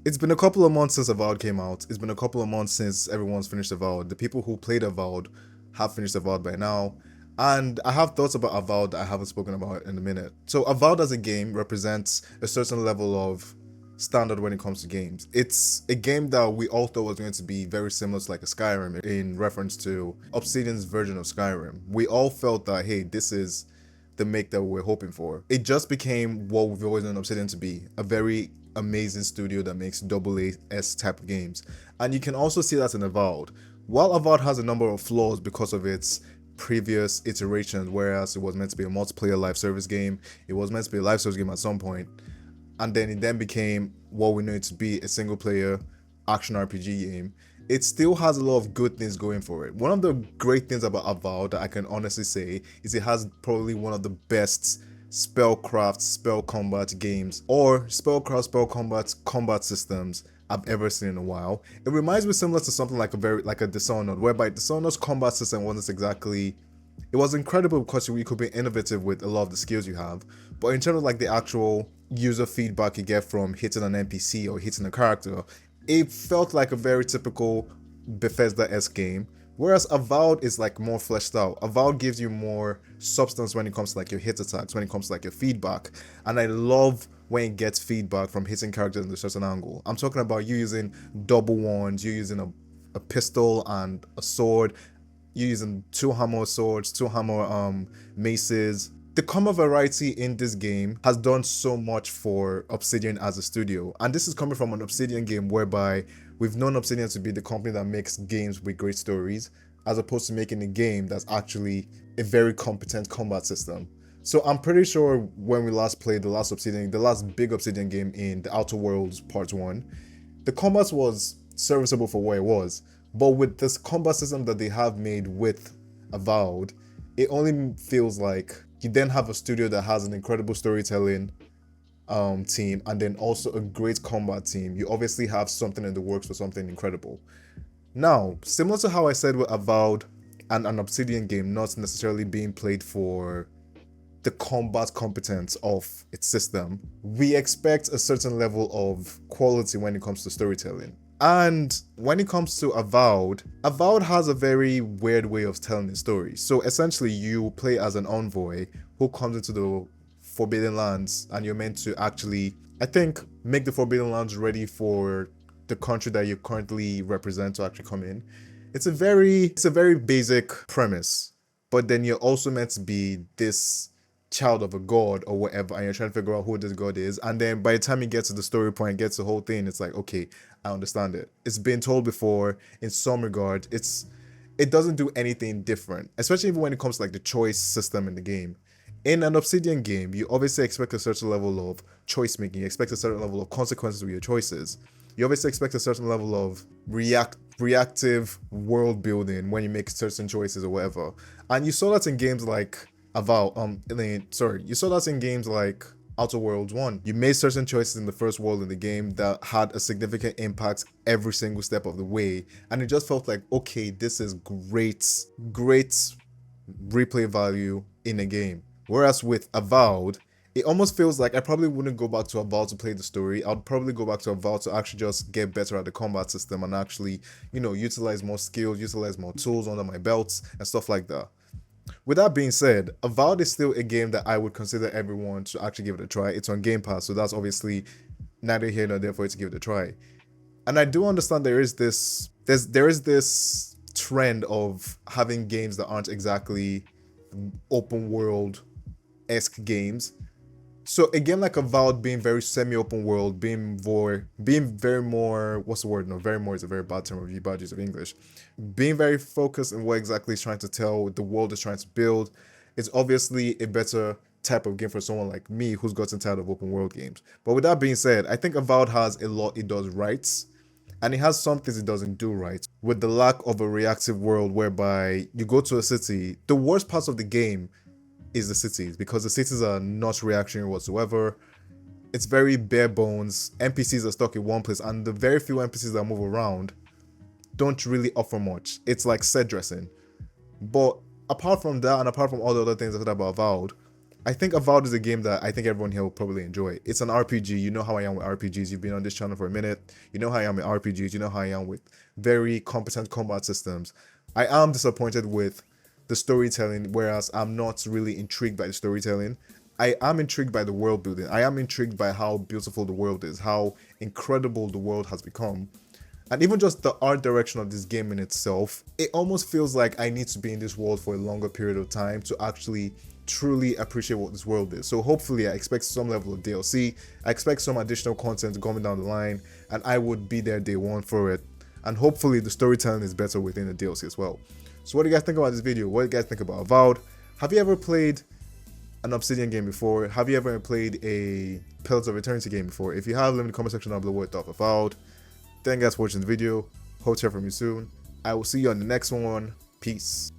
It's been a couple of months since Avowed came out. It's been a couple of months since everyone's finished Avowed. The people who played Avowed have finished Avowed by now. And I have thoughts about Avowed that I haven't spoken about in a minute. So Avowed as a game represents a certain level of standard when it comes to games. It's a game that we all thought was going to be very similar to like a Skyrim in reference to Obsidian's version of Skyrim. We all felt that, hey, this is the make that we were hoping for. It just became what we've always known Obsidian to be, a very amazing studio that makes double A-S type of games. And you can also see that in Avowed. While Avowed has a number of flaws because of its previous iterations, whereas it was meant to be a multiplayer live service game, it was meant to be a live service game at some point, and then it then became what we know it to be, a single player action RPG game. It still has a lot of good things going for it. One of the great things about Avowed that I can honestly say is it has probably one of the best spellcraft, spell combat games, or spellcraft, spell combat systems I've ever seen in a while. It reminds me similar to something like a Dishonored, whereby Dishonored's combat system wasn't exactly, it was incredible because you could be innovative with a lot of the skills you have, but in terms of like the actual user feedback you get from hitting an NPC or hitting a character, it felt like a very typical Bethesda-esque game. Whereas Avowed is like more fleshed out. Avowed gives you more substance when it comes to like your hit attacks, when it comes to like your feedback. And I love when it gets feedback from hitting characters in a certain angle. I'm talking about you using double wands, you using a pistol and a sword, you using two hammer swords, two hammer maces. The combat variety in this game has done so much for Obsidian as a studio, and this is coming from an Obsidian game whereby we've known Obsidian to be the company that makes games with great stories, as opposed to making a game that's actually a very competent combat system. So I'm pretty sure when we last played the last big Obsidian game in the Outer Worlds Part 1, the combat was serviceable for what it was. But with this combat system that they have made with Avowed, it only feels like you then have a studio that has an incredible storytelling team and then also a great combat team. You obviously have something in the works for something incredible. Now, similar to how I said with Avowed and an Obsidian game not necessarily being played for the combat competence of its system, we expect a certain level of quality when it comes to storytelling. And when it comes to Avowed, Avowed has a very weird way of telling the story. So essentially, you play as an envoy who comes into the Forbidden Lands, and you're meant to actually, I think, make the Forbidden Lands ready for the country that you currently represent to actually come in. It's a very basic premise, but then you're also meant to be this child of a god or whatever, and you're trying to figure out who this god is. And then by the time you get to the story point, gets the whole thing, it's like, okay, I understand it. It's been told before in some regard. It doesn't do anything different, especially even when it comes to like the choice system in the game. In an Obsidian game, you obviously expect a certain level of choice making. You expect a certain level of consequences with your choices. You obviously expect a certain level of reactive world building when you make certain choices or whatever. And you saw that in games like you saw that in games like Outer Worlds 1. You made certain choices in the first world in the game that had a significant impact every single step of the way, and it just felt like, okay, this is great replay value in a game. Whereas with Avowed, it almost feels like I probably wouldn't go back to Avowed to play the story. I'd probably go back to Avowed to actually just get better at the combat system and actually, utilize more skills, utilize more tools under my belts and stuff like that. With that being said, Avowed is still a game that I would consider everyone to actually give it a try. It's on Game Pass, so that's obviously neither here nor there for you to give it a try. And I do understand there is this trend of having games that aren't exactly open world esque games. So a game like Avowed being very semi-open world, being very more, what's the word? No, very more is a very bad term of bad use of English. Being very focused on what exactly it's trying to tell, the world is trying to build, is obviously a better type of game for someone like me who's gotten tired of open world games. But with that being said, I think Avowed has a lot it does right, and it has some things it doesn't do right. With the lack of a reactive world whereby you go to a city, the worst parts of the game is the cities, because the cities are not reactionary whatsoever. It's very bare bones. NPCs are stuck in one place, and the very few NPCs that move around don't really offer much. It's like set dressing. But apart from that, and apart from all the other things I said about Avowed, I think Avowed is a game that I think everyone here will probably enjoy. It's an RPG. You know how I am with RPGs. You've been on this channel for a minute. You know how I am with RPGs. You know how I am with very competent combat systems. I am disappointed with the storytelling, whereas I'm not really intrigued by the storytelling. I am intrigued by the world building. I am intrigued by how beautiful the world is, how incredible the world has become. And even just the art direction of this game in itself, it almost feels like I need to be in this world for a longer period of time to actually truly appreciate what this world is. So hopefully I expect some level of DLC, I expect some additional content coming down the line, and I would be there day one for it. And hopefully the storytelling is better within the DLC as well. So what do you guys think about this video? What do you guys think about Avowed? Have you ever played an Obsidian game before? Have you ever played a Pillars of Eternity game before? If you have, let me in the comment section down below what you thought of Avowed. Thank you guys for watching the video. Hope to hear from you soon. I will see you on the next one. Peace.